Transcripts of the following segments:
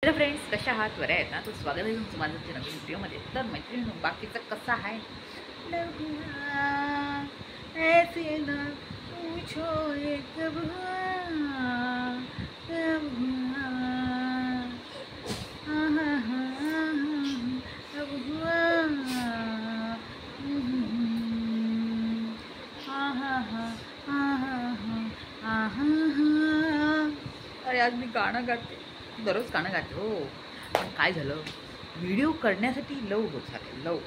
Hello friends, कशा आहात? बरे आहेत ना? तर स्वागत आहे तुमचं माझं नवीन व्हिडिओमध्ये. तर मैत्रिणी, बाकीचं कसं आहे? ऐसे ना पूछो ये कब हुआ, कब हुआ, कब हुआ, अरे आज मी गाणं गाते, दररोज गाणं गाते हो. पण काय झालं, व्हिडिओ करण्यासाठी लव होत झालं,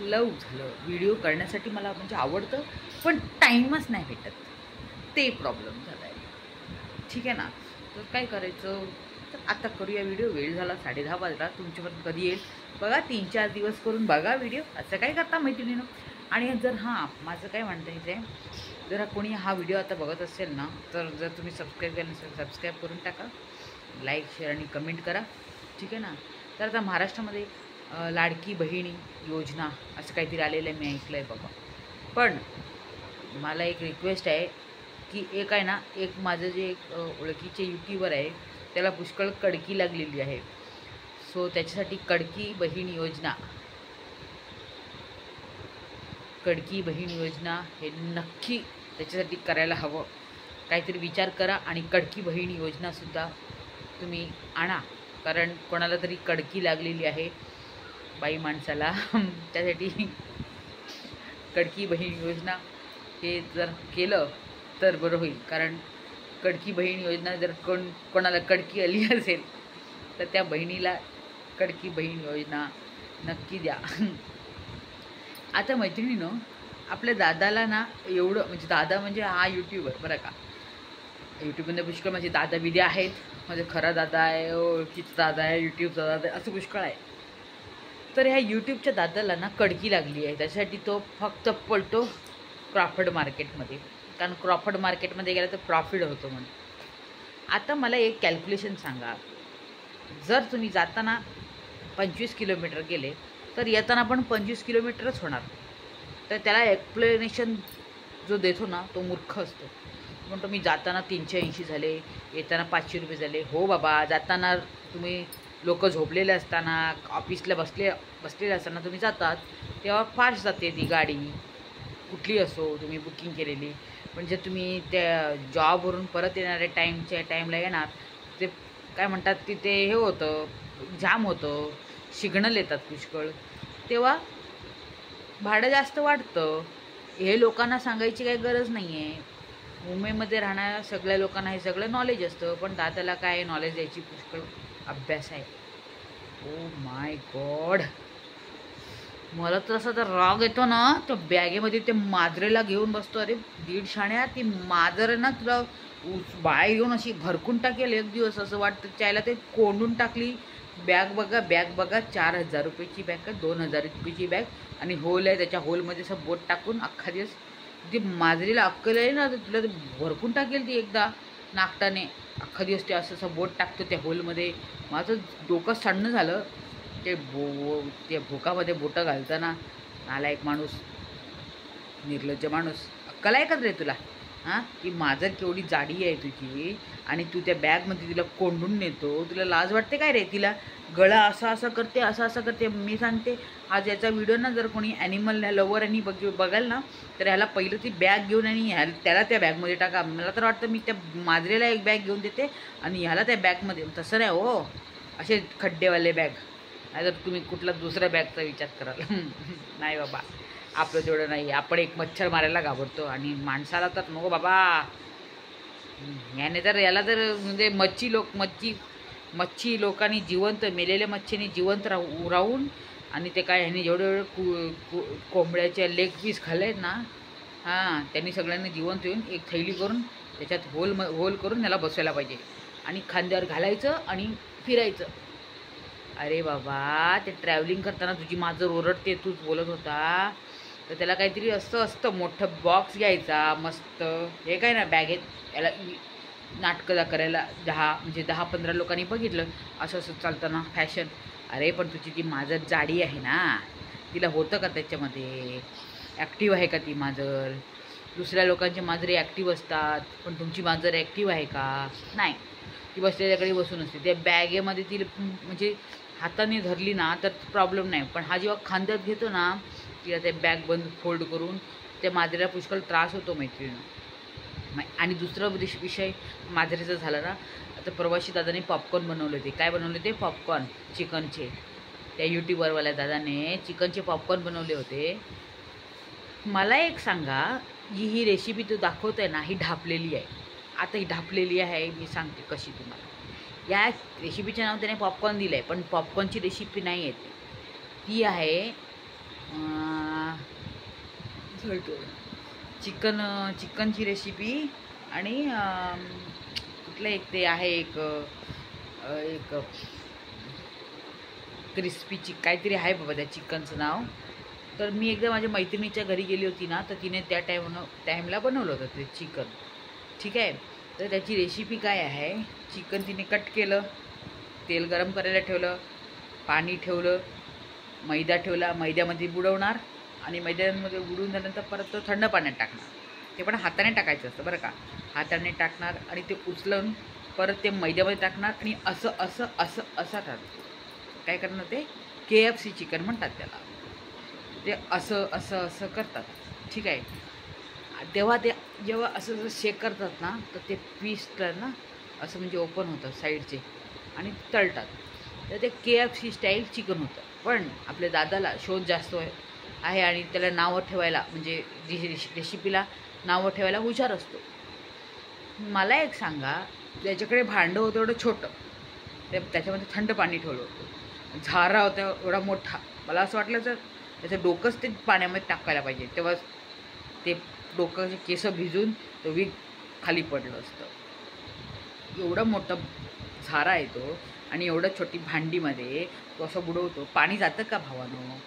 लव झालं. व्हिडिओ करण्यासाठी मला म्हणजे आवडतं, पण टाईमच नाही भेटत, ते प्रॉब्लेम झाला आहे. ठीक आहे ना? तर काय करायचं? तर आता करूया व्हिडिओ. वेळ झाला 10:30 वाजला. तुमच्यापर्यंत कधी येईल बघा, 3-4 दिवस करून बघा व्हिडिओ. असं काय करता मैत्रिणीनं? आणि जर माझं काय म्हणतं इथे, जर कोणी हा व्हिडिओ आता बघत असेल ना, तर जर तुम्ही सबस्क्राईब केलं नसेल, सबस्क्राईब करून टाका, लाईक शेअर आणि कमेंट करा. ठीक आहे ना? तर आता महाराष्ट्रामध्ये लाडकी बहिणी योजना असं काहीतरी आलेलं आहे, मी ऐकलं आहे बाबा. पण मला एक रिक्वेस्ट आहे की एक आहे ना, एक माझं जे एक ओळखीचे यूट्यूबर आहे, त्याला पुष्कळ कडकी लागलेली आहे. सो त्याच्यासाठी कडकी बहीण योजना हे नक्की त्याच्यासाठी करायला हवं. काहीतरी विचार करा आणि कडकी बहीण योजनासुद्धा तुम्ही आणा. कारण कोणाला तरी कडकी लागलेली आहे बाई माणसाला त्यासाठी कडकी बहीण योजना हे जर केलं तर बरं होईल. कारण कडकी बहीण योजना जर कोणाला कडकी आली असेल तर त्या बहिणीला कडकी बहीण योजना नक्की द्या. आता मैत्रिणीनं, आपल्या दादाला ना एवढं, म्हणजे दादा म्हणजे हा यूट्यूबर बरं का, यूट्यूबमध्ये पुष्कळ माझे दादा बिदे आहेत. माझे खरा दादा आहे, ओळखीचा दादा आहे, यूट्यूबचा दादा आहे, असं पुष्कळ आहे. तर ह्या यूट्यूबच्या दादाला ना कडकी लागली आहे. त्याच्यासाठी तो फक्त पळतो क्रॉफर्ड मार्केटमध्ये, कारण क्रॉफर्ड मार्केटमध्ये गेला तर प्रॉफिट होतो म्हणून. आता मला एक कॅल्क्युलेशन सांगा, जर तुम्ही जाताना 25 किलोमीटर गेले तर येताना पण 25 किलोमीटरच होणार. तर त्याला एक्सप्लेनेशन जो देतो ना तो मूर्ख असतो. म्हणतो मी जाताना 380 झाले, येताना 500 रुपये झाले. हो बाबा, जाताना तुम्ही लोक झोपलेले असताना, ऑफिसला बसलेले असताना तुम्ही जातात, तेव्हा फास्ट जाते ती गाडी, कुठली असो तुम्ही बुकिंग केलेली. पण जर तुम्ही त्या जॉबवरून परत येणाऱ्या टाईमला येणार, ते काय म्हणतात, तिथे हे होतं, जाम होतं, सिग्नल येतात पुष्कळ, तेव्हा भाडं जास्त वाढतं. हे लोकांना सांगायची काही गरज नाही आहे. मुंबईमध्ये राहणाऱ्या सगळ्या लोकांना हे सगळं नॉलेज असतं, पण दादाला काय नॉलेज द्यायची पुष्कळ अभ्यास आहे. ओ माय गॉड, मला तर असा तर राग येतो ना, त्या बॅगेमध्ये ते माजरेला घेऊन बसतो. अरे 1.5 शाण्या, ती माजर ना तुला बाय घेऊन अशी भरकून टाकेल एक दिवस, असं वाटतं. त्याला ते कोंडून टाकली. बॅग बघा 4,000 रुपयाची बॅग का 2,000 रुपयाची बॅग, आणि होल आहे, त्याच्या होलमध्ये असं बोट टाकून अख्खा दिवस. ती माजरीला अक्कल आहे ना, तर तुला ते भरकून टाकेल ती एकदा नाकटाने. अख्खा दिवस ते असं बोट टाकतो त्या होलमध्ये. माझं डोकं सण्ण झालं ते भोकामध्ये बोटं घालताना. आला एक माणूस, निर्लज्ज माणूस. अक्कल आहे का रे तुला? की माझं केवढी जाडी आहे तुझी, आणि तू त्या बॅगमध्ये तिला कोंडून नेतो. तुला लाज वाटते काय रे? तिला गळा असं करते. मी सांगते, आज याचा व्हिडिओ ना जर कोणी ॲनिमल लवर आणि बघाल ना, तर ह्याला पहिलं ती बॅग घेऊन आणि त्याला त्या बॅगमध्ये टाका. मला तर वाटतं मी त्या माजरेला एक बॅग घेऊन देते आणि ह्याला त्या बॅगमध्ये. तसं नाही हो, असे खड्डेवाले बॅग. नाहीतर तुम्ही कुठला दुसऱ्या बॅगचा विचार कराल. नाही बाबा, आपलं तेवढं नाही. आपण एक मच्छर मारायला घाबरतो आणि माणसाला तर नको बाबा. याने तर याला तर म्हणजे मच्छी लोकांनी जिवंत, मेलेल्या मच्छीने जिवंत राहून, आणि ते काय ह्याने जेवढे कोंबड्याचे लेग पीस खाल्ले ना, त्यांनी सगळ्यांनी जिवंत येऊन एक थैली करून त्याच्यात होल करून याला बसवायला पाहिजे आणि खांद्यावर घालायचं आणि फिरायचं. अरे बाबा, ते ट्रॅव्हलिंग करताना तुझी माजर ओरडते, तूच बोलत होता, तर त्याला काहीतरी असतं मोठं बॉक्स घ्यायचा मस्त. हे काय ना बॅगेत याला नाटकं करायला 10-15 लोकांनी बघितलं असं चालताना फॅशन. अरे पण तुझी ती माजर जाडी आहे ना, तिला होतं का त्याच्यामध्ये? ॲक्टिव्ह आहे का ती माजर? दुसऱ्या लोकांची माजरे ॲक्टिव्ह असतात, पण तुमची माजर ॲक्टिव्ह आहे का? नाही. ती बसलेल्याकडे बसून असते. त्या बॅगेमध्ये ती म्हणजे हाताने धरली ना तर प्रॉब्लेम नाही, पण हा जेव्हा खांद्यात घेतो ना तिला ते बॅग बंद फोल्ड करून त्या मांजरीला पुष्कळ त्रास होतो मैत्रिणीनं. आणि दुसरा विषय मांजरीचा झाला ना, आता प्रवासी दादाने पॉपकॉर्न बनवले होते. काय बनवले ते? पॉपकॉर्न चिकनचे. त्या यूट्यूबरवाल्या दादाने चिकनचे पॉपकॉर्न बनवले होते. मला एक सांगा, ही रेसिपी तू दाखवतोय ना, ही ढापलेली आहे. आता ही ढापलेली आहे, मी सांगते कशी तुम्हाला. या रेसिपीचं नाव त्याने पॉपकॉर्न दिलं आहे, पण पॉपकॉर्नची रेसिपी नाही आहे ती आहे चिकनची रेसिपी. आणि कुठलं एक ते आहे एक क्रिस्पी काहीतरी आहे बाबा त्या चिकनचं नाव. तर मी एकदा माझ्या मैत्रिणीच्या घरी गेली होती ना, तर तिने त्या टाईमला बनवलं होतं ते चिकन. ठीक आहे, तर त्याची रेसिपी काय आहे? चिकन तिने कट केलं, तेल गरम करायला ठेवलं, पाणी ठेवलं, मैदा ठेवला, मैद्यामध्ये बुडवणार आणि मैद्यामध्ये बुडवून झाल्यानंतर परत तो थंड पाण्यात टाकणार. ते पण हाताने टाकायचं असतं बरं का. हाताने टाकणार आणि ते उचलून परत ते मैद्यामध्ये टाकणार आणि असं असं असं असं टाकणार. काय करणार ते? KFC चिकन म्हणतात त्याला. ते असं असं असं करतात. ठीक आहे, तेव्हा ते जेव्हा असं जर शेक करतात ना, तर ते पीस ना असं म्हणजे ओपन होतं साईडचे आणि तळतात. तर ते KFC स्टाईल चिकन होतं. पण आपल्या दादाला शोध जास्त आहे आणि त्याला नावं ठेवायला, म्हणजे जी रेसिपीला नावं ठेवायला हुशार असतो. मला एक सांगा, त्याच्याकडे भांडं होतं एवढं छोटं, त्याच्यामध्ये थंड पाणी ठेवलं होतं, झारा होता एवढा मोठा. मला असं वाटलं तर त्याचं डोकंच ते पाण्यामध्ये टाकायला पाहिजे, तेव्हा ते डोकं केस भिजून तो विग खाली पडलं असतं. एवढा मोठा झारा आहे तो आणि एवढं छोटी भांडीमध्ये तो असं बुडवतो. पाणी जातं का भावानं?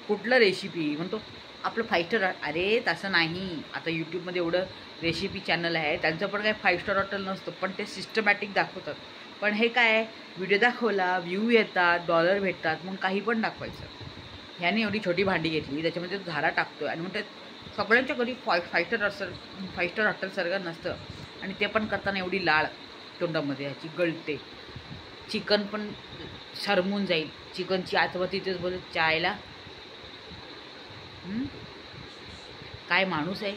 कुठलं रेसिपी म्हणतो आपलं 5 स्टार. अरे तसं नाही. आता यूट्यूबमध्ये एवढं रेसिपी चॅनल आहे, त्यांचं पण काय 5 स्टार हॉटेल नसतं, पण ते सिस्टमॅटिक दाखवतात. पण हे काय, व्हिडिओ दाखवला, व्ह्यू येतात, डॉलर भेटतात, मग काही पण दाखवायचं. ह्याने एवढी छोटी भांडी घेतली, त्याच्यामध्ये झारा टाकतो आणि मग ते सगळ्यांच्या घरी 5 स्टार हॉटेलसारखं नसतं. आणि ते पण करताना एवढी लाळ तोंडामध्ये ह्याची गळते. चिकन पण शरमून जाईल. चिकनची आतवा तिथेच बोल चायला. काय माणूस आहे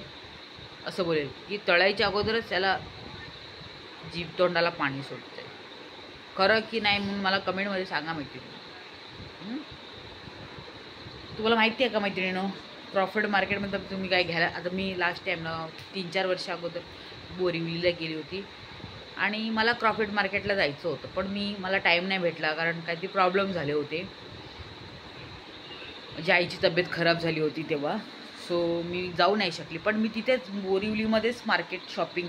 असं बोलेल की तळायच्या अगोदरच त्याला जीभ तोंडाला पाणी सुटतंय. खरं की नाही म्हणून मला कमेंटमध्ये सांगा मैत्रिणी. तुम्हाला माहिती आहे का मैत्रिणीनो, प्रॉफिट मार्केटमध्ये तुम्ही काय घ्यायला. आता मी लास्ट टाईम 3-4 वर्ष अगोदर बोरिवलीला गेली होती आणि मला प्रॉफिट मार्केटला जायचं होतं, पण मला टाईम नाही भेटला, कारण काहीतरी प्रॉब्लेम झाले होते. माझी आईची तब्येत खराब झाली होती तेव्हा, सो मी जाऊ नाही शकली. पण मी तिथेच बोरिवलीमध्येच मार्केट शॉपिंग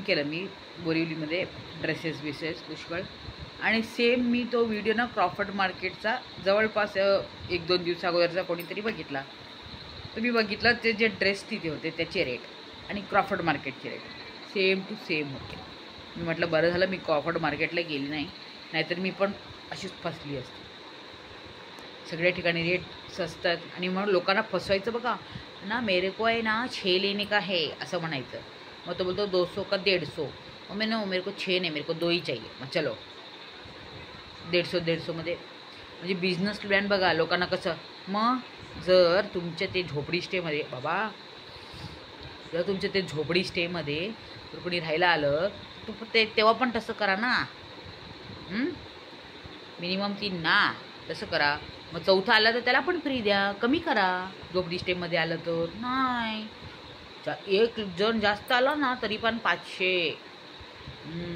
केलं मी बोरिवलीमध्ये, ड्रेसेस पुष्कळ. आणि सेम मी तो व्हिडिओ ना क्रॉफर्ड मार्केटचा जवळपास 1-2 दिवसाअगोदरचा कोणीतरी बघितला. तर मी बघितलं ते जे ड्रेस तिथे होते त्याचे रेट आणि क्रॉफर्ड मार्केटचे रेट सेम टू सेम होते. मी म्हटलं बरं झालं मी क्रॉफर्ड मार्केटला गेली नाही, नाहीतर मी पण अशीच फसली असते. सगळ्या ठिकाणी रेट सस्तात आणि म्हणून लोकांना फसवायचं बघा ना. मेरे को आहे ना 6 लेने का है असं म्हणायचं. मग तो बोलतो 200 का 150. मग मी ना मेरे को 6 नाही, मेरे को 2 ही चाहिए. मग चलो 150-150मध्ये म्हणजे बिझनेस प्लॅन बघा लोकांना कसं. मग जर तुमच्या ते झोपडी स्टेमध्ये जर कोणी राहायला आलं तर तेव्हा पण तसं करा ना. मिनिमम 3 ना, तसं करा. मग चौथा आला तर त्याला पण फ्री द्या, कमी करा. झोपडी स्टेमध्ये आलं तर नाही. एक जण जास्त आला ना तरी पण 500.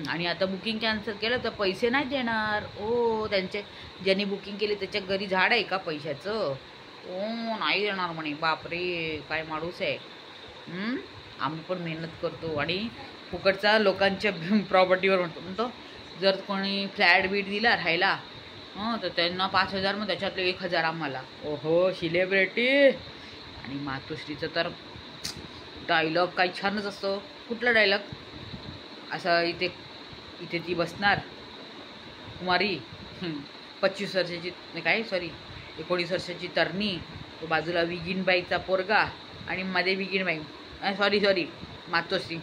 आणि आता बुकिंग कॅन्सल केलं तर पैसे नाही देणार. ज्यांनी बुकिंग केली त्याच्या घरी झाड आहे का पैशाचं? नाही देणार म्हणे. बापरे, काय माणूस आहे. आम्ही पण मेहनत करतो आणि फुकटचा लोकांच्या प्रॉपर्टीवर म्हणतो. जर कोणी फ्लॅट बीट दिला राहायला तर त्यांना 5,000, मग त्याच्यातले 1,000 आम्हाला. ओहो सेलिब्रिटी. आणि मातोश्रीचं तर डायलॉग काही छानच असतो. कुठला डायलॉग? असं इथे ती बसणार कुमारी 25 वर्षाची काय 19 वर्षाची तरणी, तो बाजूला विगीनबाईचा पोरगा आणि मध्ये विगीनबाई सॉरी मातोश्री.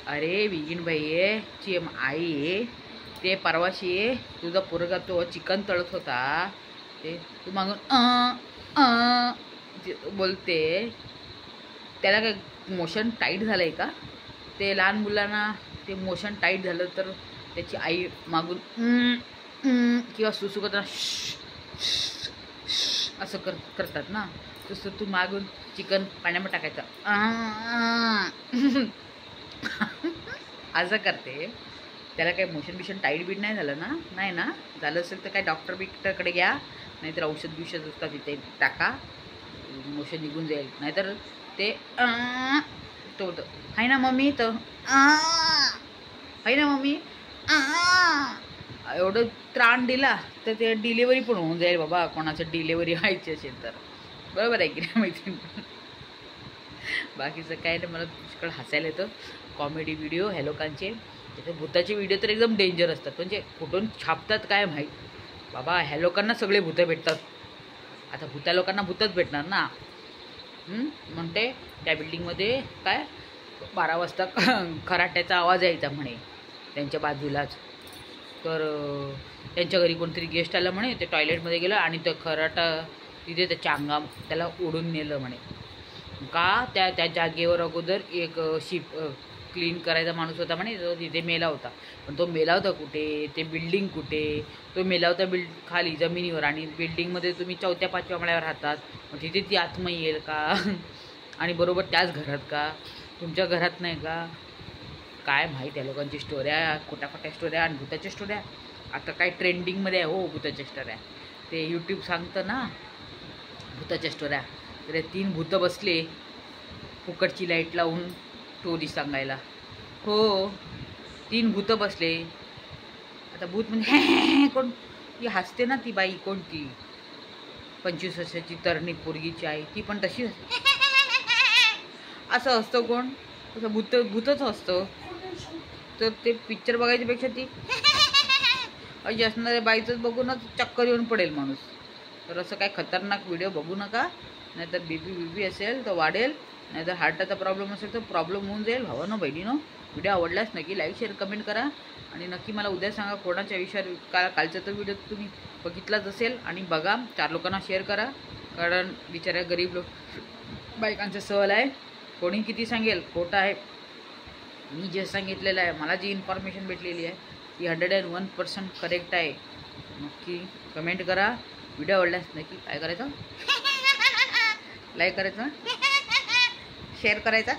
अरे बिगीन बाई ची आई ते परवाशी तुझा पोरगा तो चिकन तळत होता ते तू मागून बोलते त्याला काय मोशन टाईट झालं आहे का? ते लहान मुलांना ते मोशन टाईट झालं तर त्याची आई मागून किंवा सुसू करताना असं करतात ना, तसं तू मागून चिकन पाण्यामध्ये टाकायचं असं करते. त्याला काही मोशन बिशन टाईट बीट नाही झालं ना? नाही ना झालं असेल तर काय डॉक्टर बिक्टरकडे घ्या, नाहीतर औषध बिषध असतात तिथे टाका, मोशन निघून जाईल. नाहीतर ते तो होतं आहे ना मम्मी, तर आहे ना मम्मी एवढं त्राण दिला तर ते डिलेवरी पण होऊन जाईल बाबा. कोणाचं डिलेवरी व्हायची असेल तर, बरोबर आहे की नाही माहिती. बाकीचं काय नाही, मला पुष्कळ हसायला येतं. कॉमेडी व्हिडिओ ह्या लोकांचे, त्याचे भूताचे व्हिडिओ तर एकदम डेंजर असतात. म्हणजे कुठून छापतात काय माहीत बाबा. ह्या लोकांना सगळे भूतं भेटतात. आता भूत्या लोकांना भूतच भेटणार ना. म्हणते त्या बिल्डिंगमध्ये काय 12 वाजता खराट्याचा आवाज यायचा म्हणे त्यांच्या बाजूलाच. तर त्यांच्या घरी कोणतरी गेस्ट आलं म्हणे, ते टॉयलेटमध्ये गेलं आणि तो खराटा तिथे त्याच्या त्याला ओढून नेलं म्हणे. का त्या जागेवर अगोदर एक शिप क्लीन करायचा माणूस होता म्हणे, तो तिथे मेला होता. पण तो मेला होता कुठे, ते बिल्डिंग कुठे, तो मेला होता खाली जमिनीवर. आणि बिल्डिंगमध्ये तुम्ही 4थ्या 5व्या मळ्यावर राहतात, मग तिथे ती आत्मा येईल का? आणि बरोबर त्याच घरात का, तुमच्या घरात नाही का? काय माहीत या लोकांची स्टोऱ्या, खोट्या स्टोऱ्या आणि भूताच्या स्टोऱ्या. आता काय ट्रेंडिंगमध्ये आहे हो भूताच्या स्टोऱ्या. ते यूट्यूब सांगतं ना भूताच्या स्टोऱ्या. तर 3 भूतं बसले फुकटची लाईट लावून स्टोरी सांगायला. हो 3 भूतं बसले. आता भूत म्हणजे कोण, ती हसते ना ती बाई, कोणती 25 वर्षाची तरणी पोरगीची आई, ती पण तशी असं असतं. कोण असं भूतच असतं. तर ते पिक्चर बघायच्या पेक्षा ती अशी असणाऱ्या बाईचंच बघूनच चक्कर येऊन पडेल माणूस. तर असं काय खतरनाक व्हिडिओ बघू नका, नाहीतर बीपी असेल तर वाढेल, नाहीतर हार्टाचा प्रॉब्लेम असेल तर प्रॉब्लेम होऊन जाईल. भावांनो बहिणीनो, व्हिडिओ आवडल्यास नक्की लाईक शेअर कमेंट करा. आणि नक्की मला उद्या सांगा कोणाच्या विषयावर. कालचा तर व्हिडिओ तुम्ही बघितलाच असेल आणि बघा, 4 लोकांना शेअर करा. कारण बिचाऱ्या गरीब लोक बायकांचं सहल आहे. कोणी किती सांगेल खोटं आहे. मी जे सांगितलेलं आहे, मला जी इन्फॉर्मेशन भेटलेली आहे ती 101% करेक्ट आहे. नक्की कमेंट करा. व्हिडिओ आवडल्यास नक्की काय करायचं, लाईक करायचं, शेअर करायचा,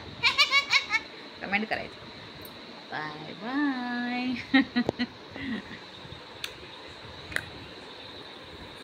कमेंट करायचं. Bye bye.